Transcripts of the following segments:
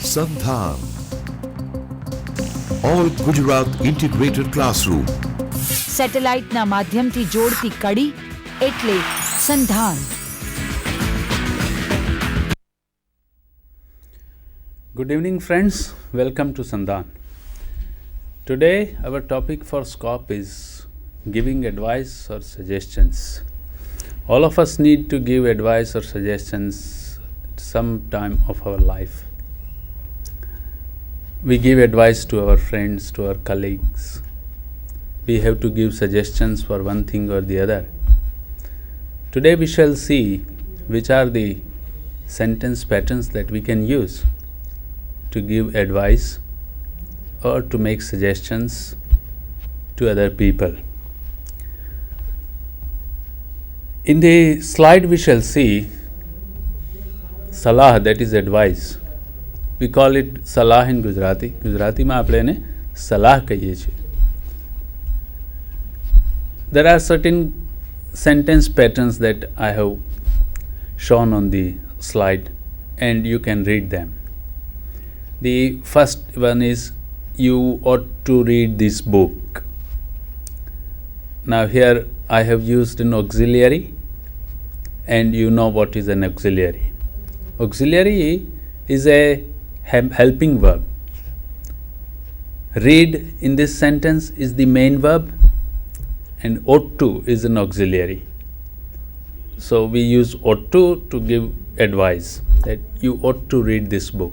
SANDHAN, All Gujarat Integrated Classroom. સેટેલાઇટના માધ્યમથી જોડતી કડી એટલે સંધાન. Good evening friends, welcome to Sandhan. Today our topic for SCOP is giving advice or suggestions. All of us need to give advice or suggestions at some time of our life. We give advice to our friends, to our colleagues. We have to give suggestions for one thing or the other. Today we shall see which are the sentence patterns that we can use to give advice or to make suggestions to other people. In the slide we shall see salah, that is advice. We call it salah in Gujarati. Gujarati માં આપણે એને સલાહ કહીએ છીએ. There are certain sentence patterns that I have shown on the slide and you can read them. The first one is, you ought to read this book. Now here I have used an auxiliary and you know what is an auxiliary. Auxiliary is a helping verb. Read in this sentence is the main verb and ought to is an auxiliary. So we use ought to give advice that you ought to read this book.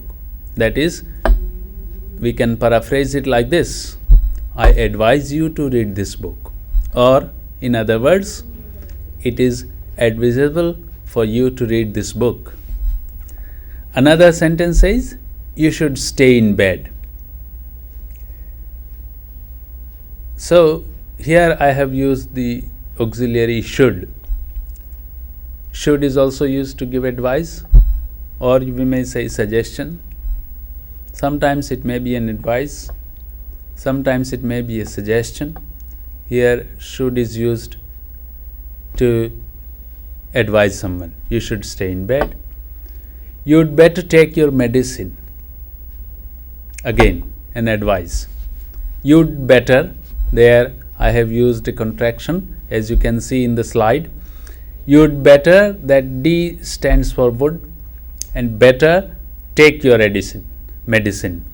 That is, we can paraphrase it like this: I advise you to read this book. Or in other words, it is advisable for you to read this book. Another sentence says, you should stay in bed. So here I have used the auxiliary should. Should is also used to give advice, or we may say suggestion. Sometimes it may be an advice, sometimes it may be a suggestion. Here should is used to advise someone. You should stay in bed. You'd better take your medicine. Again, an advice. You'd better, there I have used a contraction as you can see in the slide. You'd better, that D stands for would, and better take your medicine.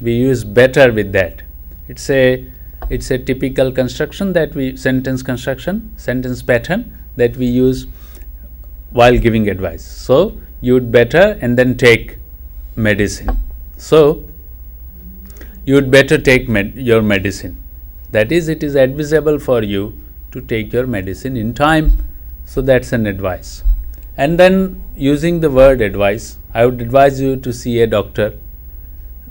We use better with that. It's a typical construction that sentence pattern that we use while giving advice. So you'd better and then take medicine. So you'd better take your medicine. That is, it is advisable for you to take your medicine in time. So that's an advice. And then using the word advice, I would advise you to see a doctor.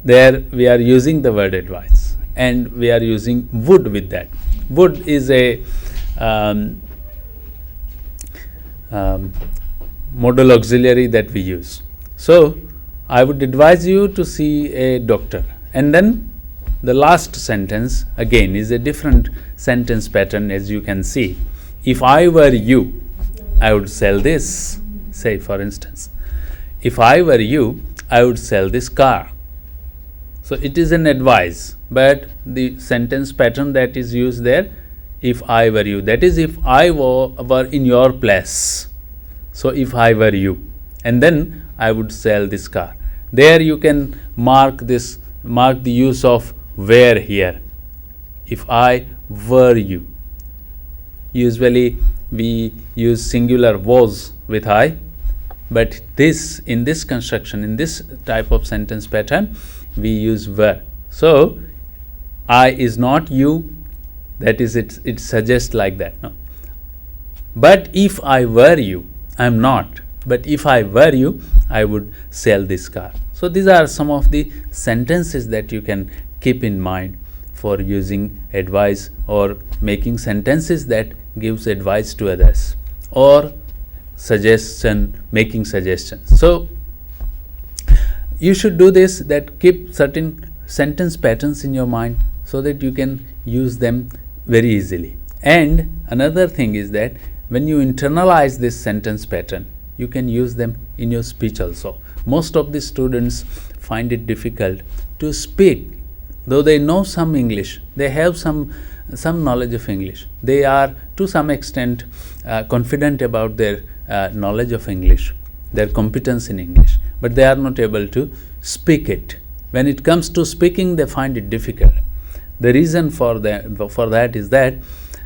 There we are using the word advice and we are using would with that. Would is a modal auxiliary that we use. So I would advise you to see a doctor. And then the last sentence again is a different sentence pattern, as you can see. If I were you, I would sell this. Say for instance, if I were you, I would sell this car. So it is an advice, but the sentence pattern that is used there, if I were you, that is, if I were in your place. So if I were you, and then I would sell this car. There you can mark the use of were here. If I were you. Usually we use singular was with I, but in this construction, in this type of sentence pattern, we use were. So I is not you, that is, it suggests like that. No. But if I were you, I am not, but if I were you, I would sell this car. So these are some of the sentences that you can keep in mind for using advice or making sentences that gives advice to others, or making suggestions. So you should do this, that keep certain sentence patterns in your mind so that you can use them very easily. And another thing is that when you internalize this sentence pattern, you can use them in your speech also. most of the students find it difficult to speak. Though they know some English, they have some knowledge of English. They are to some extent confident about their knowledge of English, their competence in English, but they are not able to speak it. When it comes to speaking, they find it difficult. The reason for that is that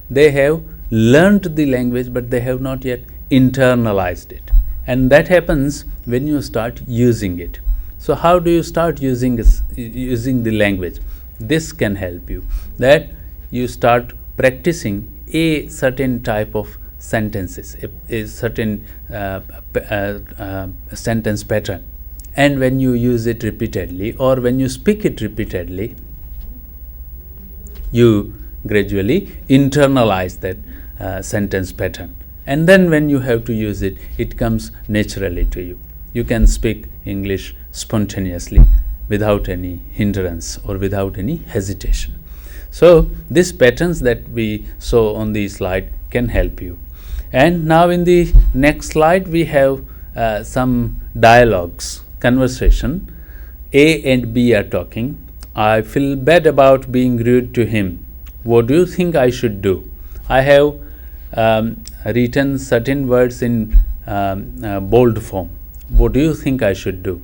they have learnt the language, but they have not yet internalized it. And that happens when you start using it. So how do you start using the language? This can help you. That you start practicing a certain type of sentences, a certain sentence pattern. And when you use it repeatedly, or when you speak it repeatedly, you gradually internalize that sentence pattern. And then when you have to use it, it comes naturally to you. You can speak English spontaneously without any hindrance or without any hesitation. So these patterns that we saw on the slide can help you. And now in the next slide we have some dialogues, conversation. A and B are talking. I feel bad about being rude to him. What do you think I should do? I have written certain words in bold form. What do you think I should do?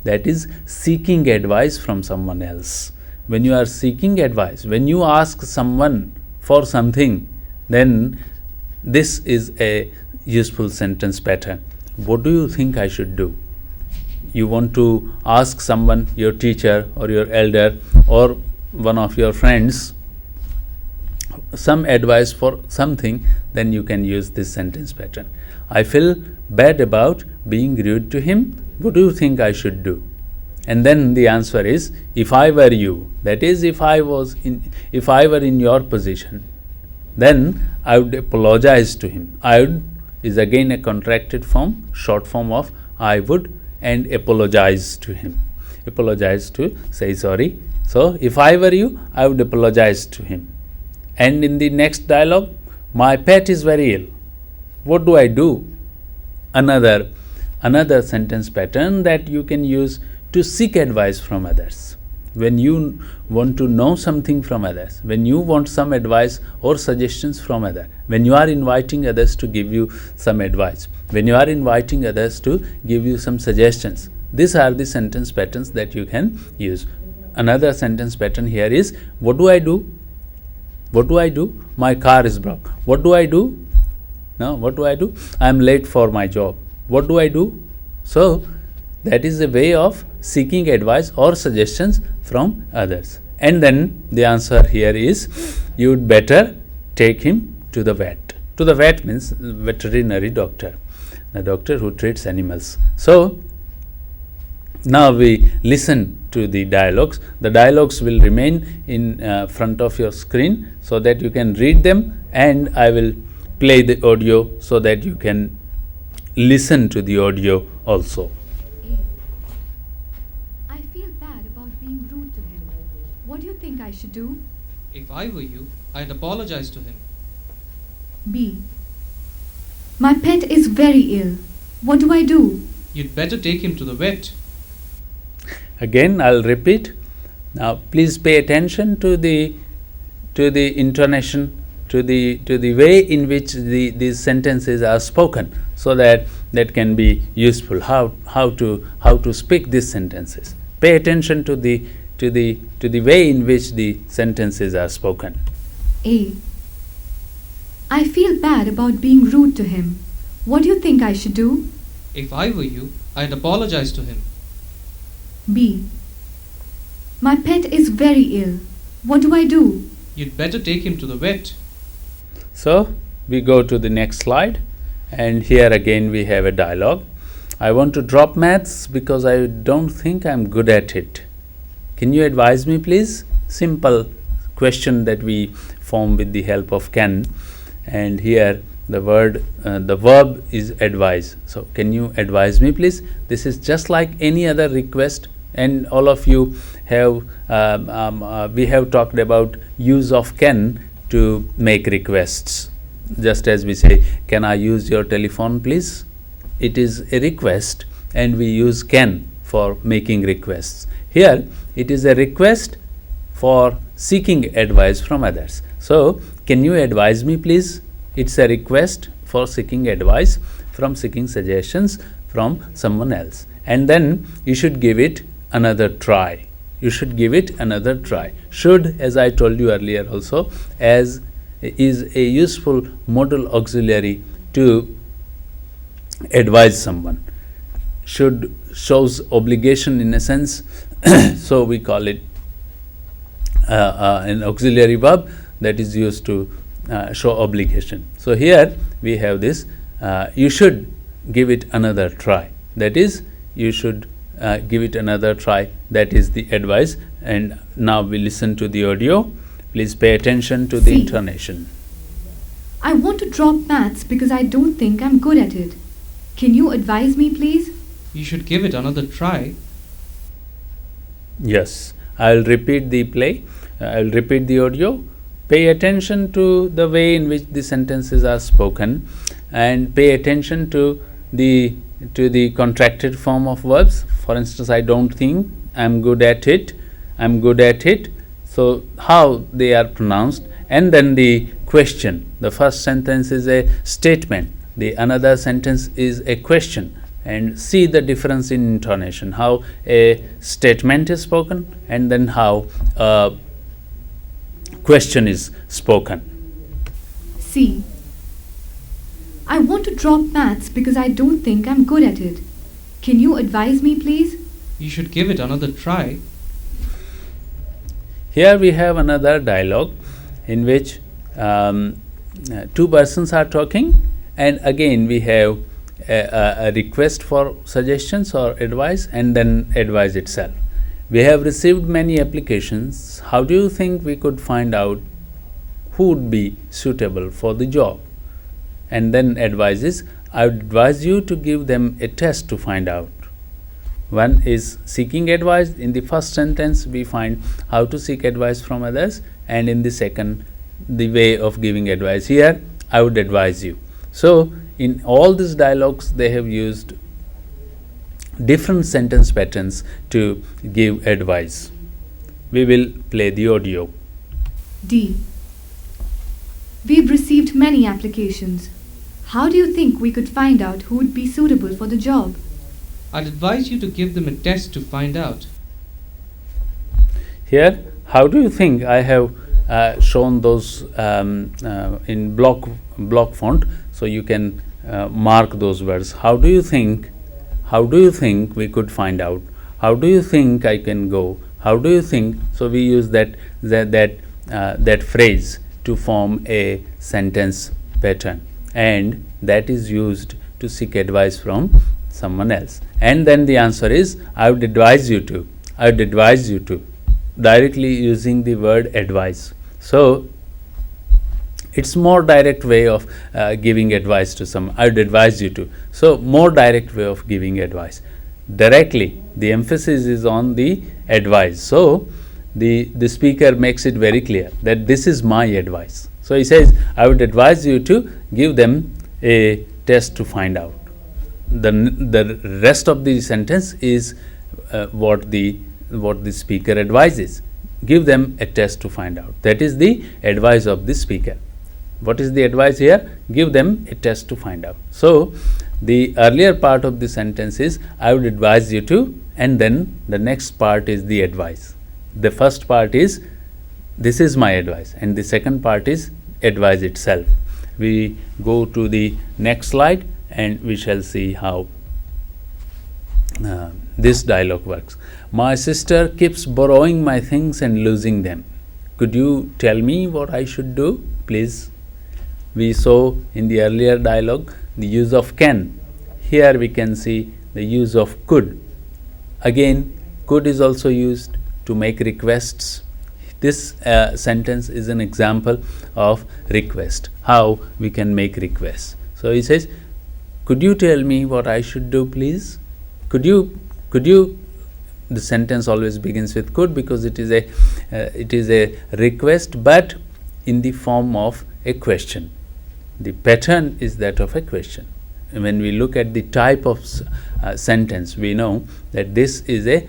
That is seeking advice from someone else. When you are seeking advice, when you ask someone for something, then this is a useful sentence pattern. What do you think I should do? You want to ask someone, your teacher or your elder or one of your friends, some advice for something, then you can use this sentence pattern. I feel bad about being rude to him. What do you think I should do? And then the answer is, if I were you, that is, if I were in your position, then I would apologize to him. I would is again a contracted form, short form of I would, and apologize to him. Apologize to say sorry. So if I were you, I would apologize to him. And in the next dialogue, my pet is very ill. What do I do? Another sentence pattern that you can use to seek advice from others. When you want to know something from others, when you want some advice or suggestions from others, when you are inviting others to give you some advice, when you are inviting others to give you some suggestions, these are the sentence patterns that you can use. Another sentence pattern here is, what do I do? What do I do? My car is broke. What do I do? No, what do I do? I am late for my job. What do I do? So that is a way of seeking advice or suggestions from others. And then the answer here is, you would better take him to the vet. To the vet means veterinary doctor, the doctor who treats animals. So now we listen to the dialogues. The dialogues will remain in front of your screen so that you can read them, and I will play the audio so that you can listen to the audio also. I feel bad about being rude to him. What do you think I should do? If I were you, I'd apologize to him. B. My pet is very ill. What do I do? You'd better take him to the vet. Again, I'll repeat. Now, please pay attention to the intonation, to the way in which these sentences are spoken, so that can be useful. How to speak these sentences. Pay attention to the way in which the sentences are spoken. A. I feel bad about being rude to him. What do you think I should do? If I were you, I'd apologize to him. B. My pet is very ill. What do I do? You'd better take him to the vet. So we go to the next slide, and here again we have a dialogue. I want to drop maths because I don't think I'm good at it. Can you advise me, please? Simple question that we form with the help of can, and here the verb is advise. So can you advise me, please? This is just like any other request, and all of you have we have talked about use of can to make requests. Just as we say, can I use your telephone, please? It is a request. and we use can for making requests. Here it is a request for seeking advice from others. So, can you advise me please? It's a request for seeking advice, from seeking suggestions from someone else. And then you should give it another try. You should give it another try. Should, as I told you earlier also, as is a useful modal auxiliary to advise someone. Should shows obligation in a sense, so we call it an auxiliary verb that is used to show obligation. So here we have this, you should give it another try. That is, you should give it another try. That is the advice. And now we listen to the audio. Please pay attention to the See. intonation. I want to drop maths because I don't think I'm good at it. Can you advise me, please? You should give it another try. Yes, I will repeat the play. I will repeat the audio. Pay attention to the way in which the sentences are spoken, and pay attention to the contracted form of verbs. For instance, I don't think, I'm good at it, I'm good at it. So how they are pronounced, and then the question. The first sentence is a statement, the another sentence is a question, and see the difference in intonation, how a statement is spoken and then how a question is spoken. C. I want to drop maths because I don't think I'm good at it. Can you advise me, please? You should give it another try. Here we have another dialogue in which two persons are talking, and again we have a request for suggestions or advice, and then advice itself. We have received many applications. How do you think we could find out who would be suitable for the job? And then advice is, I would advise you to give them a test to find out. One is seeking advice. In the first sentence we find how to seek advice from others, and in the second the way of giving advice. Here I would advise you. So in all these dialogues they have used different sentence patterns to give advice. We will play the audio. D. We've received many applications. How do you think we could find out who would be suitable for the job? I'd advise you to give them a test to find out. Here, how do you think? I have shown those in block font, so you can mark those words. How do you think? How do you think we could find out? How do you think I can go? How do you think? So we use that phrase to form a sentence pattern, and that is used to seek advice from someone else. And then the answer is, I would advise you to. I would advise you to, directly using the word advice. So it's more direct way of giving advice to someone. I would advise you to. So more direct way of giving advice. Directly, the emphasis is on the advice. So the speaker makes it very clear that this is my advice. So he says, I would advise you to give them a test to find out. The rest of the sentence is what the speaker advises. Give them a test to find out. That is the advice of the speaker. What is the advice here? Give them a test to find out. So the earlier part of the sentence is, I would advise you to, and then the next part is the advice. The first part is, this is my advice, and the second part is advice itself. We go to the next slide and we shall see how this dialogue works. My sister keeps borrowing my things and losing them. Could you tell me what I should do, please? We saw in the earlier dialogue the use of can. Here we can see the use of could. Again, could is also used to make requests. This sentence is an example of request, how we can make requests. So he says, could you tell me what I should do, please? Could you, the sentence always begins with could, because it is a request, but in the form of a question. The pattern is that of a question. when we look at the type of sentence, we know that this is a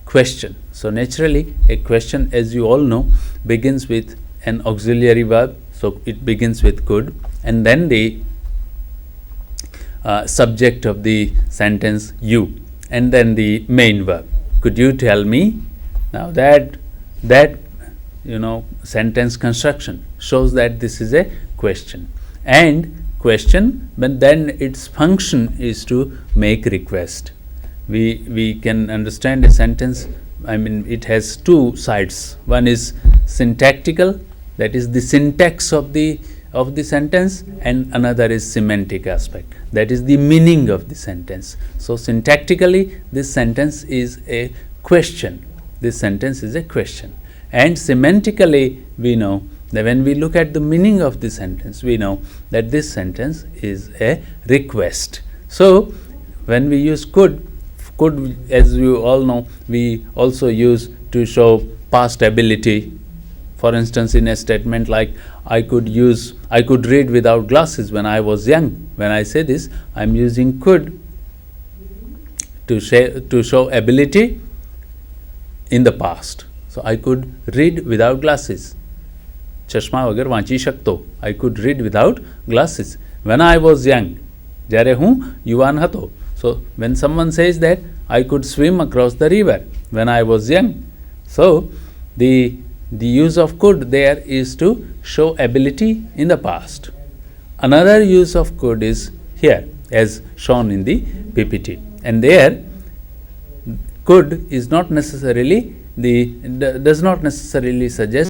question. So naturally, a question, as you all know, begins with an auxiliary verb. So it begins with could, and then the subject of the sentence you, and then the main verb. Could you tell me? Now that sentence construction shows that this is a question, and question, but then its function is to make request. We can understand a sentence, it has two sides. One is syntactical, that is the syntax of the sentence, and another is semantic aspect, that is the meaning of the sentence. So syntactically, this sentence is a question. This sentence is a question. And semantically, we know that when we look at the meaning of the sentence, we know that this sentence is a request. So when we use could, as you all know, we also use to show past ability. For instance, in a statement like I could read without glasses when I was young. When I say this, I am using could to show ability in the past. So I could read without glasses. ચશ્મા વગર વાંચી શકતો. I could read without glasses when I was young. જ્યારે હું યુવાન હતો. So when someone says that I could swim across the river when I was young. So the use of could there is to show ability in the past. Another use of could is here as shown in the PPT, and there could is not necessarily does not necessarily suggest